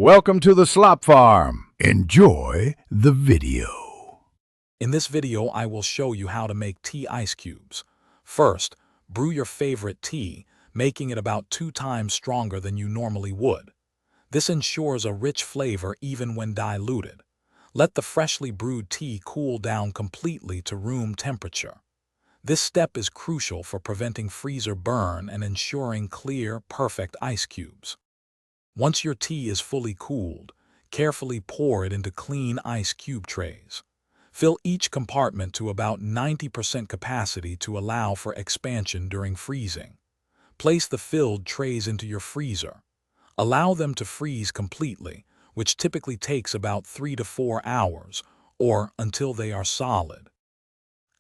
Welcome to the Slop Farm. Enjoy the video. In this video, I will show you how to make tea ice cubes. First, brew your favorite tea, making it about 2 times stronger than you normally would. This ensures a rich flavor even when diluted. Let the freshly brewed tea cool down completely to room temperature. This step is crucial for preventing freezer burn and ensuring clear, perfect ice cubes. Once your tea is fully cooled, carefully pour it into clean ice cube trays. Fill each compartment to about 90% capacity to allow for expansion during freezing. Place the filled trays into your freezer. Allow them to freeze completely, which typically takes about 3 to 4 hours, or until they are solid.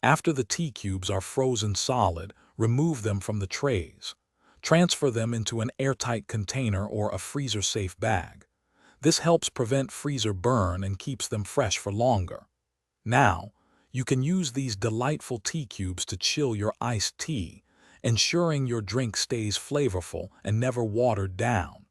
After the tea cubes are frozen solid, remove them from the trays. Transfer them into an airtight container or a freezer-safe bag. This helps prevent freezer burn and keeps them fresh for longer. Now, you can use these delightful tea cubes to chill your iced tea, ensuring your drink stays flavorful and never watered down.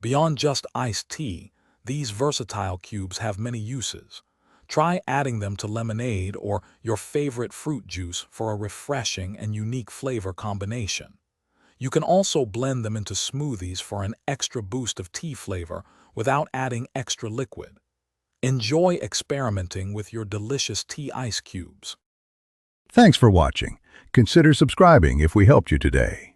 Beyond just iced tea, these versatile cubes have many uses. Try adding them to lemonade or your favorite fruit juice for a refreshing and unique flavor combination. You can also blend them into smoothies for an extra boost of tea flavor without adding extra liquid. Enjoy experimenting with your delicious tea ice cubes. Thanks for watching. Consider subscribing if we helped you today.